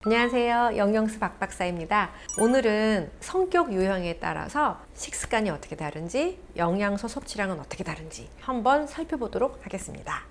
안녕하세요. 영영수 박박사입니다. 오늘은 성격 유형에 따라서 식습관이 어떻게 다른지, 영양소 섭취량은 어떻게 다른지 한번 살펴보도록 하겠습니다.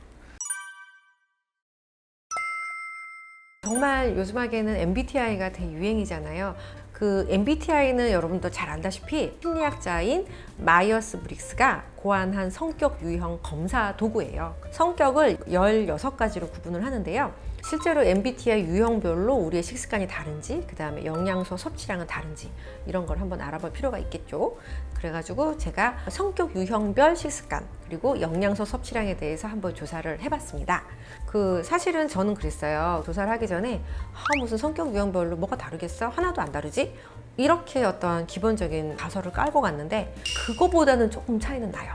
정말 요즘하게는 MBTI가 대유행이잖아요. 그 MBTI는 여러분도 잘 안다시피 심리학자인 마이어스 브릭스가 고안한 성격 유형 검사 도구예요. 성격을 16가지로 구분을 하는데요. 실제로 MBTI 유형별로 우리의 식습관이 다른지, 그 다음에 영양소 섭취량은 다른지 이런 걸 한번 알아볼 필요가 있겠죠. 그래가지고 제가 성격 유형별 식습관 그리고 영양소 섭취량에 대해서 한번 조사를 해봤습니다. 사실은 저는 그랬어요. 조사를 하기 전에 무슨 성격 유형별로 뭐가 다르겠어? 하나도 안 다르지? 이렇게 어떤 기본적인 가설을 깔고 갔는데 그거보다는 조금 차이는 나요.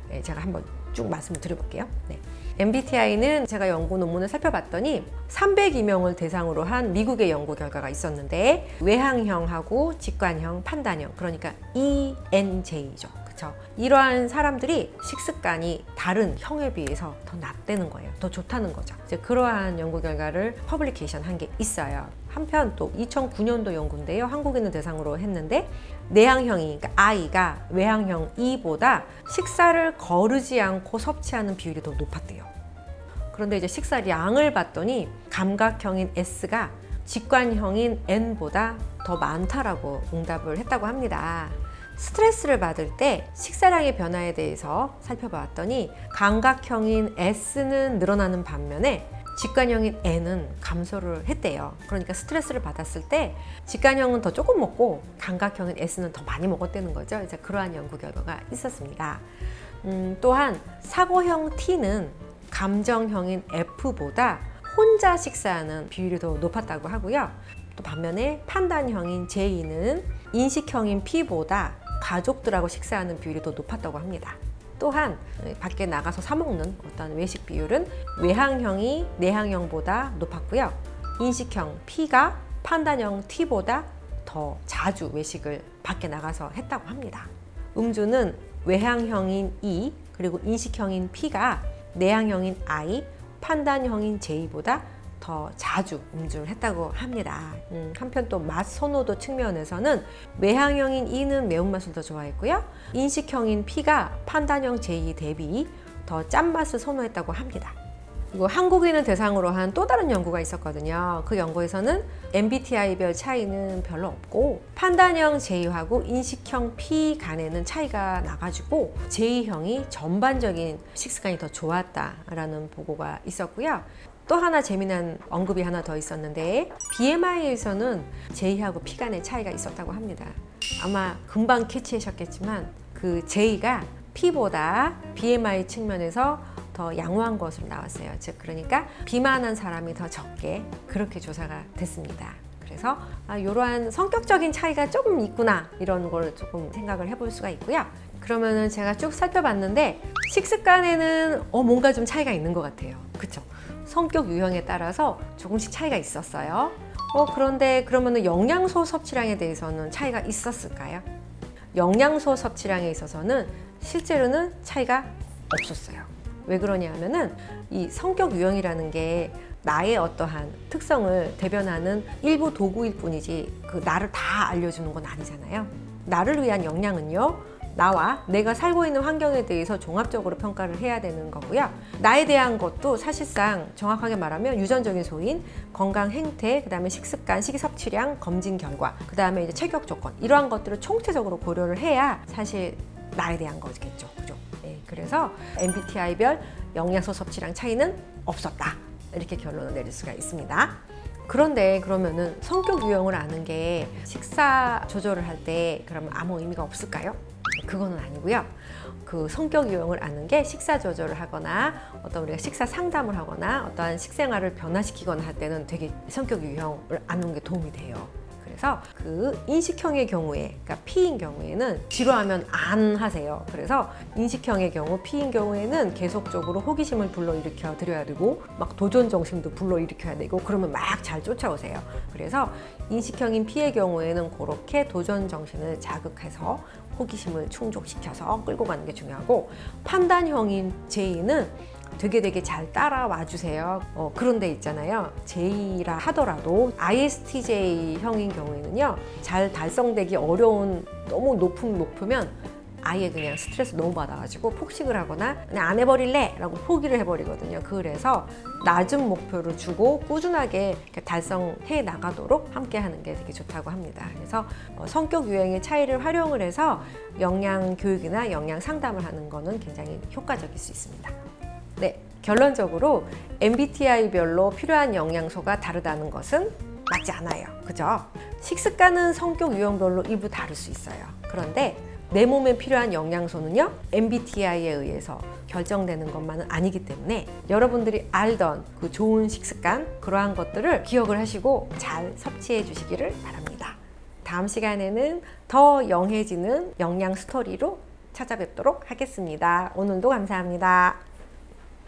네, 제가 한번 쭉 말씀을 드려볼게요. 네. MBTI는 제가 연구 논문을 살펴봤더니 302명을 대상으로 한 미국의 연구 결과가 있었는데 외향형하고 직관형, 판단형, 그러니까 ENJ죠. 그쵸? 이러한 사람들이 식습관이 다른 형에 비해서 더 낫다는 거예요. 더 좋다는 거죠. 이제 그러한 연구 결과를 퍼블리케이션 한 게 있어요. 한편 또 2009년도 연구인데요. 한국인을 대상으로 했는데 내향형이, 그러니까 I가 외향형 E보다 식사를 거르지 않고 섭취하는 비율이 더 높았대요. 그런데 이제 식사량을 봤더니 감각형인 S가 직관형인 N보다 더 많다라고 응답을 했다고 합니다. 스트레스를 받을 때 식사량의 변화에 대해서 살펴봤더니 감각형인 S는 늘어나는 반면에 직관형인 N은 감소를 했대요. 그러니까 스트레스를 받았을 때 직관형은 더 조금 먹고 감각형인 S는 더 많이 먹었다는 거죠. 이제 그러한 연구 결과가 있었습니다. 또한 사고형 T는 감정형인 F보다 혼자 식사하는 비율이 더 높았다고 하고요. 또 반면에 판단형인 J는 인식형인 P보다 가족들하고 식사하는 비율이 더 높았다고 합니다. 또한 밖에 나가서 사 먹는 어떤 외식 비율은 외향형이 내향형보다 높았고요. 인식형 P가 판단형 T보다 더 자주 외식을 밖에 나가서 했다고 합니다. 음주는 외향형인 E 그리고 인식형인 P가 내향형인 I, 판단형인 J보다 더 자주 음주를 했다고 합니다. 한편 또 맛 선호도 측면에서는 외향형인 E는 매운맛을 더 좋아했고요. 인식형인 P가 판단형 J 대비 더 짠맛을 선호했다고 합니다. 그리고 한국인을 대상으로 한 또 다른 연구가 있었거든요. 그 연구에서는 MBTI별 차이는 별로 없고 판단형 J하고 인식형 P 간에는 차이가 나가지고 J형이 전반적인 식습관이 더 좋았다라는 보고가 있었고요. 또 하나 재미난 언급이 하나 더 있었는데 BMI에서는 J하고 P 간의 차이가 있었다고 합니다. 아마 금방 캐치하셨겠지만 그 J가 P보다 BMI 측면에서 더 양호한 것으로 나왔어요. 즉 그러니까 비만한 사람이 더 적게 그렇게 조사가 됐습니다. 그래서 이러한 성격적인 차이가 조금 있구나 이런 걸 조금 생각을 해볼 수가 있고요. 그러면은 제가 쭉 살펴봤는데 식습관에는 뭔가 좀 차이가 있는 것 같아요. 그쵸? 성격 유형에 따라서 조금씩 차이가 있었어요. 그런데 그러면은 영양소 섭취량에 대해서는 차이가 있었을까요? 영양소 섭취량에 있어서는 실제로는 차이가 없었어요. 왜 그러냐 하면은 이 성격 유형이라는 게 나의 어떠한 특성을 대변하는 일부 도구일 뿐이지 나를 다 알려주는 건 아니잖아요. 나를 위한 영양은요, 나와 내가 살고 있는 환경에 대해서 종합적으로 평가를 해야 되는 거고요. 나에 대한 것도 사실상 정확하게 말하면 유전적인 소인, 건강 행태, 그 다음에 식습관, 식이섭취량, 검진 결과, 그 다음에 이제 체격 조건 이러한 것들을 총체적으로 고려를 해야 사실 나에 대한 거겠죠. 그죠? 네, 그래서 MBTI별 영양소 섭취량 차이는 없었다. 이렇게 결론을 내릴 수가 있습니다. 그런데 그러면은 성격 유형을 아는 게 식사 조절을 할 때 그러면 아무 의미가 없을까요? 그거는 아니고요. 그 성격 유형을 아는 게 식사 조절을 하거나 어떤 우리가 식사 상담을 하거나 어떠한 식생활을 변화시키거나 할 때는 되게 성격 유형을 아는 게 도움이 돼요. 그래서 그 인식형의 경우에, 그러니까 P인 경우에는 지루하면 안 하세요. 그래서 인식형의 경우, P인 경우에는 계속적으로 호기심을 불러일으켜 드려야 되고 막 도전 정신도 불러일으켜야 되고 그러면 막 잘 쫓아오세요. 그래서 인식형인 P의 경우에는 그렇게 도전 정신을 자극해서 호기심을 충족시켜서 끌고 가는 게 중요하고 판단형인 J는 되게 잘 따라와 주세요. 그런 데 있잖아요. J라 하더라도 ISTJ형인 경우에는요, 잘 달성되기 어려운 너무 높으면 아예 그냥 스트레스 너무 받아가지고 폭식을 하거나 그냥 안 해버릴래 라고 포기를 해버리거든요. 그래서 낮은 목표를 주고 꾸준하게 이렇게 달성해 나가도록 함께 하는 게 되게 좋다고 합니다. 그래서 성격 유형의 차이를 활용을 해서 영양 교육이나 영양 상담을 하는 거는 굉장히 효과적일 수 있습니다. 네, 결론적으로 MBTI별로 필요한 영양소가 다르다는 것은 맞지 않아요. 그죠? 식습관은 성격 유형별로 일부 다를 수 있어요. 그런데 내 몸에 필요한 영양소는요, MBTI에 의해서 결정되는 것만은 아니기 때문에 여러분들이 알던 그 좋은 식습관, 그러한 것들을 기억을 하시고 잘 섭취해 주시기를 바랍니다. 다음 시간에는 더 영해지는 영양 스토리로 찾아뵙도록 하겠습니다. 오늘도 감사합니다.